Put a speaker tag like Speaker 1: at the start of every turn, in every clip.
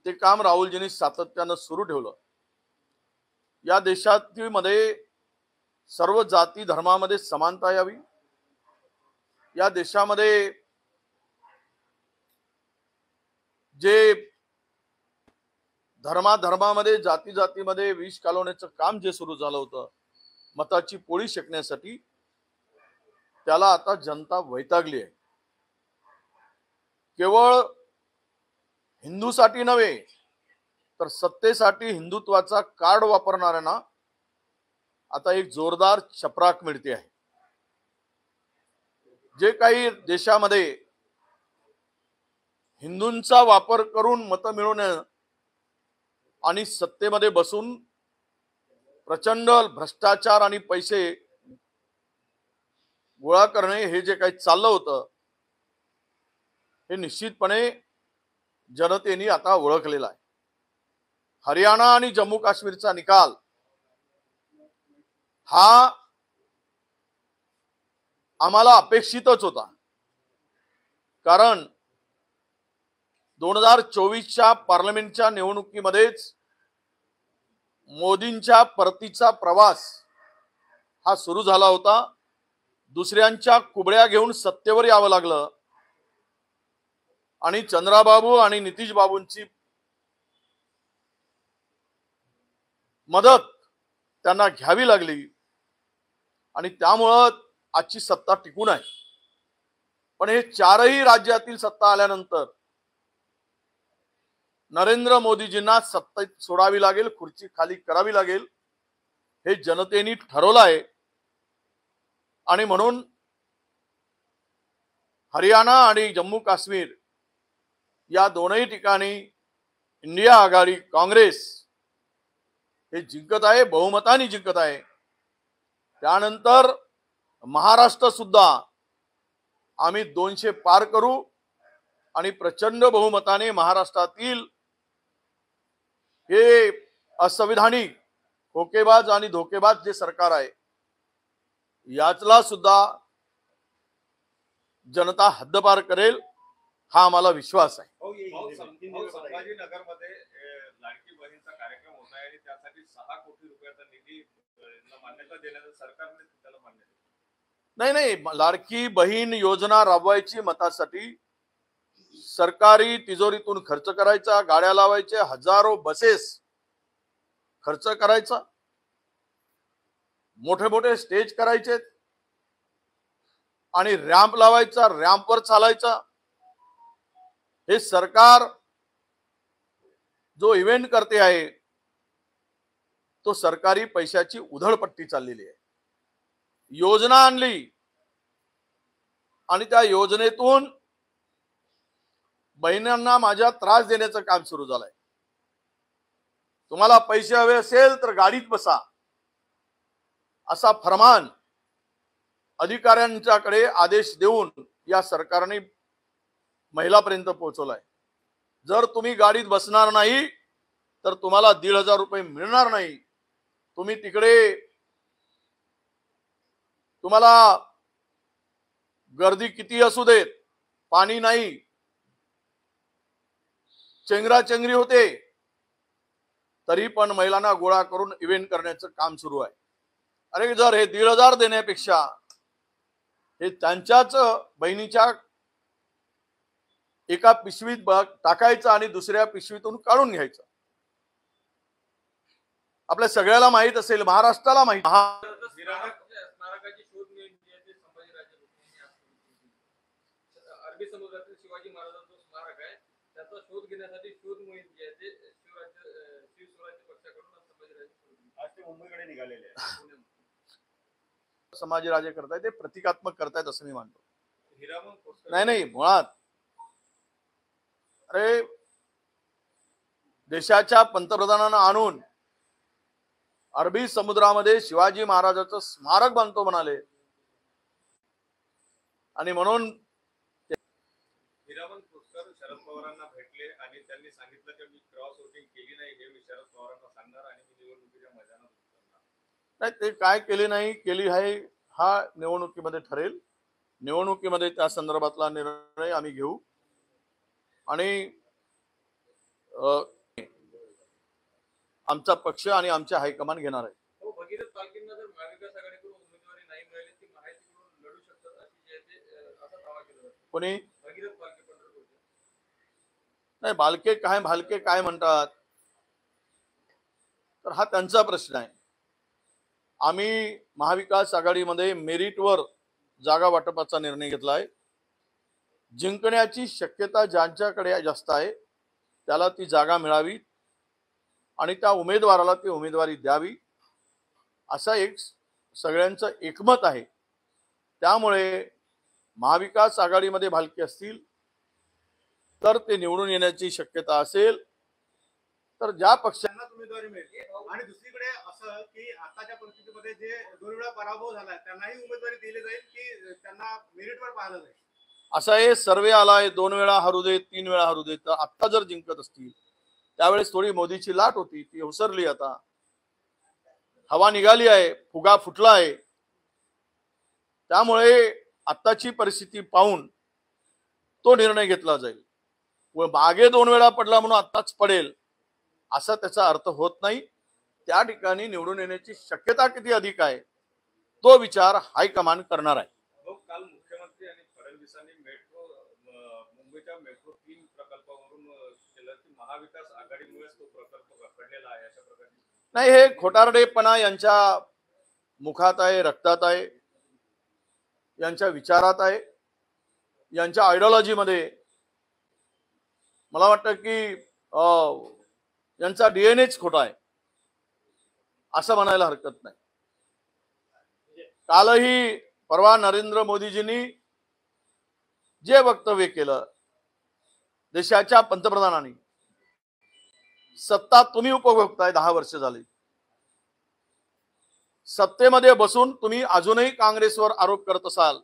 Speaker 1: ते काम राहुलजींनी सातत्यानं सुरू ठेवलं। या देशामध्ये सर्व जाती धर्मामध्ये समानता यावी, या देशामध्ये जे धर्मामध्ये जाती जातीमध्ये विष कालवण्याचं काम जे सुरू झालं होतं मताची पोळी शेकण्यासाठी, त्याला आता जनता वैतागली आहे। केवळ हिंदूसाठी नव्हे तर सत्तेसाठी हिंदुत्वाचा कार्ड वापरणाऱ्यांना आता एक जोरदार चपराक मिळते आहे। जे काही देशामध्ये हिंदूंचा वापर करून मत मिळवणं आणि सत्तेमध्ये बसून प्रचंड भ्रष्टाचार आणि पैसे गोळा करणे हे जे काही चाललं होतं हे निश्चितपणे जनतेने आता ओळखलेला आहे। हरियाणा आणि जम्मू काश्मीरचा निकाल हा आम्हाला अपेक्षितच होता, कारण 2024च्या पार्लमेंटच्या निवडणुकीमध्येच मोदींच्या परतीचा प्रवास हा सुरू झाला होता। दुसऱ्यांच्या कुबड्या घेऊन सत्तेवर यावं लागलं आणि चंद्राबाबू आणि नितीश बाबूंची मदत त्यांना घ्यावी लागली आणि त्यामुळं आजची सत्ता टिकून आहे। पण हे चारही राज्यातील सत्ता आल्यानंतर नरेंद्र मोदीजींना सत्ता सोडावी लागेल, खुर्ची खाली करावी लागेल हे जनतेने ठरवलं आहे। आणि म्हणून हरियाणा आणि जम्मू काश्मीर या दोनही ठिकाणी इंडिया आघाडी काँग्रेस हे जिंकत आहे, बहुमताने जिंकत आहे। त्यानंतर महाराष्ट्र सुद्धा आम्ही 200 पार करू आणि प्रचंड बहुमताने महाराष्ट्रातील हे असंविधानिक खोकेबाज आणि धोकेबाज जे सरकार आहे याचला सुद्धा जनता हद्दपार करेल हा आम्हाला विश्वास आहे।
Speaker 2: संभाजीनगरमध्ये लाडकी बहीणचा कार्यक्रम होता आहे आणि त्यासाठी 6 कोटी रुपयाचा निधी मान्यता देण्याचं सरकारने त्याला मान्यता
Speaker 1: नाही, लाडकी बहीण योजना राबवायची मतासाठी सरकारी तिजोरीतून खर्च करायचा, गाड्या लावायचे, हजारो बसेस खर्च करायचा, मोठे मोठे स्टेज करायचे आणि रॅम्प लावायचा, रॅम्पवर चालायचा। हे सरकार जो इव्हेंट करते आहे तो सरकारी पैशाची उधळपट्टी चाललेली आहे। योजना आणली आणि त्या योजनेतून बहिणांना माझ्या त्रास देण्याचं काम सुरू झालंय। तुम्हाला पैसे हवे असेल तर गाडीत बसा असा फरमान अधिकाऱ्यांच्याकडे आदेश देऊन या सरकारने महिलापर्यंत पोहोचवलाय। जर तुम्ही गाडीत बसणार नाही तर तुम्हाला 1,500 रुपये मिळणार नाही। तुम्ही तिकडे तुम्हाला गर्दी किती असू देत, पाणी नाही, चेंगराचेंगरी होते, तरी पण महिलांना गोळा करून इव्हेंट करण्याचं काम सुरू आहे। अरे जर हे 1,500 देण्यापेक्षा हे त्यांच्याच बहिणीच्या एका पिशवीत टाकायचं आणि दुसऱ्या पिशवीतून काढून घ्यायचं। आपल्या सगळ्याला माहित असेल, महाराष्ट्राला माहित
Speaker 3: अरबी समुद्रातील शिवाजी महाराजांचं स्मारक आहे, त्याचा शोध घेण्यासाठी शोध मोहीम जी आहे ते शिवस्वराज्य पक्षाकडून संभाजीराजे
Speaker 2: मुंबईकडे निघालेले आहे।
Speaker 1: संभाजीराजे करतायत ते प्रतिकात्मक करतायत असं मी मानतो।
Speaker 2: हिरामन
Speaker 1: नाही, मुळात अरे देशाच्या पंतप्रधानांना आणून अरबी समुद्रामध्ये शिवाजी महाराजांचं स्मारक बांधतो म्हणाले आणि म्हणून
Speaker 2: हिरामन खोसकर शरद पवारांना भेटले आणि त्यांनी सांगितलं की मी क्रॉस वोटिंग केली नाही हे मी शरद पवारांना सांगणार आणि मी निवडणुकीच्या मैदानात उतरणार
Speaker 1: नाही। ते काय केली नाही केली आहे हा निवडणुकीमध्ये ठरेल। निवडणुकीमध्ये त्या संदर्भातला निर्णय आम्ही घेऊ आणि आमचा पक्ष आणि आमचे हायकमांड घेणार आहे.
Speaker 3: हो, भगीरथ पालखींना जर महाविकास आघाडीकडून उमेदवारी नाही मिळाली ती महायुतीकडून लढू शकतात अशी जे आहे ते असा दावा केला जातो.
Speaker 1: कोणी
Speaker 3: भगीरथ पालखी पंढरपूरचे.
Speaker 1: नाही, भालके काय म्हणतात तर हा त्यांचा प्रश्न आहे. आम्ही महाविकास आघाडीमध्ये मेरिटवर जागा वाटपाचा निर्णय घेतला आहे. जिंकण्याची शक्यता ज्यांच्याकडे जास्त आहे त्याला ती जागा मिळावी आणि त्या उमेदवाराला ती उमेदवारी द्यावी असा एक सगळ्यांचं एकमत आहे. त्यामुळे महाविकास आघाडीमध्ये भालके असतील तर ते निवडून येण्याची शक्यता असेल तर ज्या पक्षांना
Speaker 4: उमेदवारी मिळेल. आणि दुसरीकडे असं की आताच्या परिस्थितीमध्ये जे 2 वेळा पराभव झाला त्यांनाही उमेदवारी दिली जाईल की त्यांना मेरिटवर पाहिलं जाईल.
Speaker 1: असा हे सर्वे आलाय, 2 वेळा हरू देत 3 वेळा हरू देत. तर आत्ता जर जिंकत असतील त्यावेळेस थोडी मोदीची लाट होती ती ओसरली. आता हवा निघाली आहे, फुगा फुटला आहे. त्यामुळे आत्ताची परिस्थिती पाहून तो निर्णय घेतला जाईल. व मागे 2 वेळा पडला म्हणून आत्ताच पडेल असा त्याचा अर्थ होत नाही. त्या ठिकाणी निवडून येण्याची शक्यता किती अधिक आहे तो विचार हायकमांड करणार आहे.
Speaker 2: काल मुख्यमंत्री आणि फडणवीसांनी मुंबईच्या मेट्रो 3 प्रकल्पावरून केलं की महाविकास आघाडीमुळेच तो प्रकल्प रखडलेला आहे अशा प्रकारे.
Speaker 1: नाही, हे खोटारडेपणा यांच्या मुखात आहे, रक्तात आहे, यांच्या विचारात आहे, यांच्या आयडिओलॉजीमध्ये. मला वाटतं की यांचा डीएनएच खोटा आहे असं म्हणायला हरकत नाही. कालही परवा नरेंद्र मोदीजींनी जे वक्तव्य केलं, देशाच्या पंतप्रधानांनी, सत्ता तुम्ही उपभोगताय 10 वर्ष झाली. सत्तेमध्ये बसून तुम्ही अजूनही काँग्रेसवर आरोप करत असाल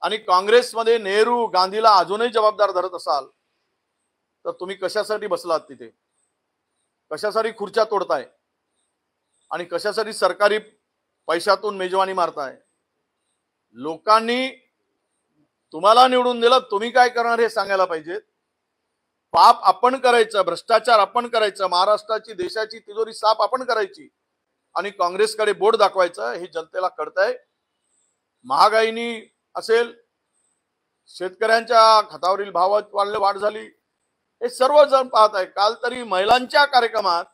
Speaker 1: आणि काँग्रेसमध्ये नेहरू गांधीला अजूनही जबाबदार धरत असाल तर तुम्ही कशासाठी बसलात तिथे? कशासाठी खुर्च्या तोडताय आणि कशासाठी सरकारी पैशातून मेजवानी मारताय? लोकांनी तुम्हाला निवडून दिलं, तुम्ही काय करणार हे सांगायला पाहिजे. पाप आपण करायचं, भ्रष्टाचार आपण करायचं, महाराष्ट्राची देशाची तिजोरी साफ आपण करायची आणि काँग्रेसकडे बोट दाखवायचं हे जनतेला कळतंय. महागाईनी असेल, शेतकऱ्यांच्या खतावरील भावात वाढ झाली, हे सर्वजण पाहत आहे. काल तरी महिलांच्या कार्यक्रमात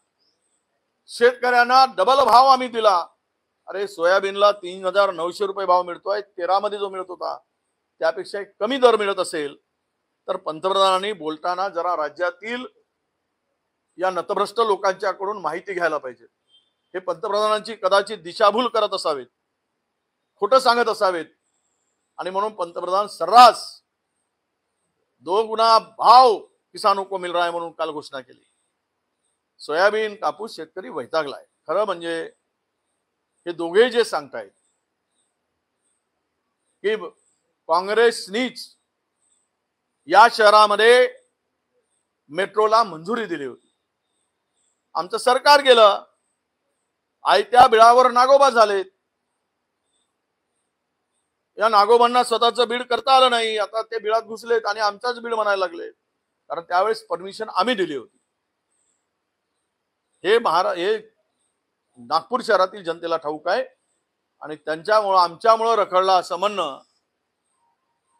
Speaker 1: शेतकऱ्यांना डबल भाव आम्ही दिला. अरे, सोयाबीनला 3,900 रुपये भाव मिळतोय, 13 मध्ये जो मिळत होता त्यापेक्षा कमी दर मिळत असेल तर पंतप्रधानांनी बोलताना जरा राज्यातील या नतभ्रष्ट लोकांच्याकडून माहिती घ्यायला पाहिजे. हे पंतप्रधानांची कदाचित दिशाभूल करत असावेत, खोटं सांगत असावेत आणि म्हणून पंतप्रधान सर्रास 2 गुना भाव किसानों को मिल रहा है म्हणून काल घोषणा केली. सोयाबीन, कापूस शेतकरी वैतागलाय. खरं म्हणजे हे दोघे जे सांगतायत की काँग्रेसनीच या शहरामध्ये मेट्रोला मंजुरी दिली होती, आमचं सरकार गेलं, आयत्या बिळावर नागोबा झालेत. या नागोबांना स्वतःचं बीड करता आलं नाही, आता ते बिळात घुसलेत आणि आमचाच बीड म्हणायला लागले, कारण त्यावेळेस परमिशन आम्ही दिली होती. हे नागपूर शहरातील जनतेला ठाऊक आहे आणि त्यांच्यामुळं आमच्यामुळं रखडला असं म्हणणं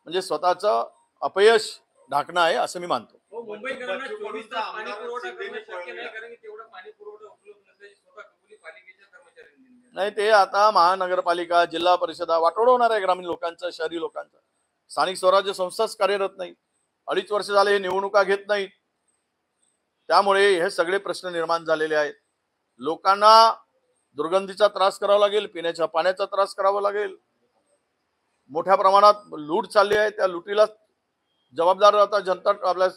Speaker 1: म्हणजे स्वतःचं अपयश ढाकणं आहे असं मी मानतो.
Speaker 3: मुंबईकरांना 24 तास पाणी पुरवठा करणं शक्य नाही कारण की तेवढा पाणी पुरवठा उपलब्ध नसल्याची स्वतः कबुली पालिकेच्या कर्मचाऱ्यांनी दिली.
Speaker 1: नाही, ते आता महानगरपालिका, जिल्हा परिषदा वाटोळ होणार आहे ग्रामीण लोकांचं, शहरी लोकांचं. स्थानिक स्वराज्य संस्थाच कार्यरत नाही, 2.5 वर्ष झाले हे निवडणुका घेत नाहीत. त्यामुळे हे सगळे प्रश्न निर्माण झालेले आहेत. लोकांना दुर्गंधीचा त्रास करावा लागेल, पिण्याच्या पाण्याचा त्रास करावा लागेल. मोठ्या प्रमाणात लूट चालली आहे, त्या लुटीला जबाबदार आता जनता आपल्या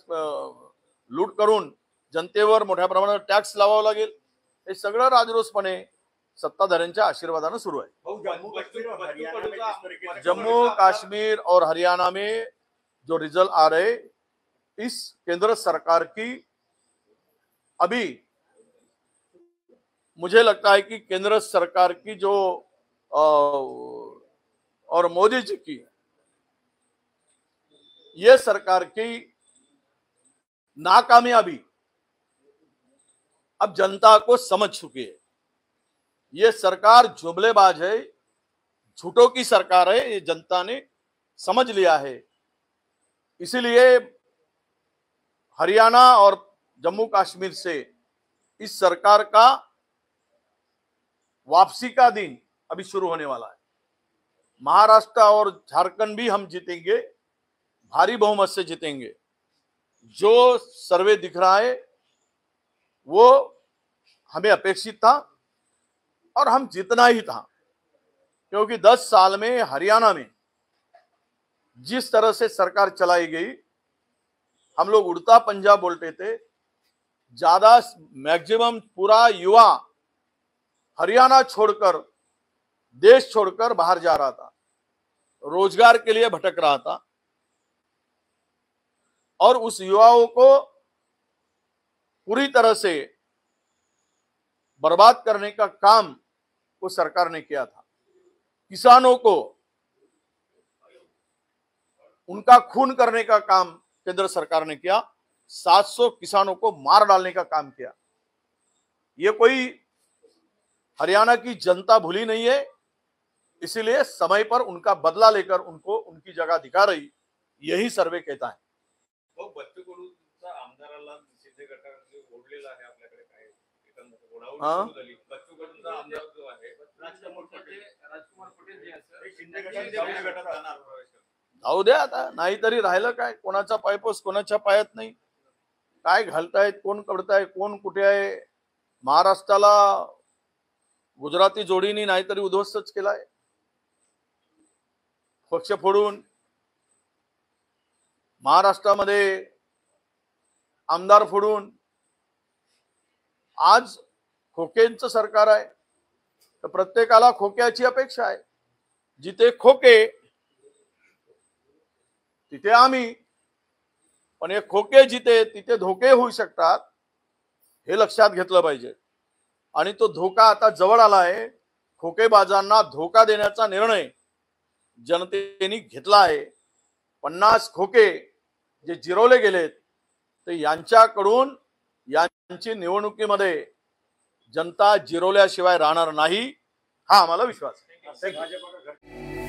Speaker 1: लूट करून जनतेवर मोठ्या प्रमाणात टॅक्स लावावा लागेल. हे सगळं राजरोसपणे सत्ताधाऱ्यांच्या आशीर्वादाने सुरू आहे. जम्मू कश्मीर और हरियाणा में जो रिजल्ट आ रहे, इस केंद्र सरकार की अभी मुझे लगता है कि केंद्र सरकार की जो और मोदी जी की ये सरकार की नाकामयाबी अब जनता को समझ चुकी है। ये सरकार जुमलेबाज है, झूठों की सरकार है, ये जनता ने समझ लिया है। इसीलिए हरियाणा और जम्मू कश्मीर से इस सरकार का वापसी का दिन अभी शुरू होने वाला है। महाराष्ट्र और झारखंड भी हम जीतेंगे, भारी बहुमत से जीतेंगे। जो सर्वे दिख रहा है वो हमें अपेक्षित था और हम जीतना ही था, क्योंकि 10 साल में हरियाणा में जिस तरह से सरकार चलाई गई, हम लोग उड़ता पंजा बोलते थे। ज्यादा मैक्सिमम पूरा युवा हरियाणा छोड़कर, देश छोड़कर बाहर जा रहा था, रोजगार के लिए भटक रहा था, और उस युवाओं को पूरी तरह से बर्बाद करने का काम वो सरकार ने किया था। किसानों को उनका खून करने का काम केंद्र सरकार ने किया। 700 किसानों को मार डालने का काम किया। ये कोई हरियाणा की जनता भूली नहीं है, इसीलिए समय पर उनका बदला लेकर उनको उनकी जगह दिखा रही, यही सर्वे कहता है।
Speaker 2: तो बच्चू कडूचा आमदाराला शिंदे गटाने ओढलेला आहे आपल्याकडे काय एकंदरीत ओढावून सुरू झाली। बच्चू कडूचा आमदार जो आहे
Speaker 3: राजकुमार पटेल जे आहेत
Speaker 4: हे शिंदे गटात जाणार.
Speaker 1: जाऊ द्या आता, नाहीतरी राहिलं काय, कोणाचा पायपोस कोणाच्या पायात नाही। काय घालतायत, कोण कळताय, कोण कुठे आहे। महाराष्ट्राला गुजराती जोडीनी नाहीतरी उद्ध्वस्तच केलाय, पक्ष फोडून। महाराष्ट्रामध्ये आमदार फोडून आज खोकेंचं सरकार आहे, तर प्रत्येकाला खोक्याची अपेक्षा आहे। जिथे खोके तिथे आम्ही, पण हे खोके जिथे तिथे धोके होऊ शकतात, हे लक्षात घेतलं पाहिजे। आणि तो धोका आता जवळ आला आहे। खोकेबाजांना धोका देण्याचा निर्णय जनतेने घेतला आहे। 50 खोके जे जिरवले गेलेत, ते यांच्याकडून यांची निवडणुकीमध्ये जनता जिरवल्याशिवाय राहणार नाही, हा आम्हाला विश्वास आहे।
Speaker 4: भाजपा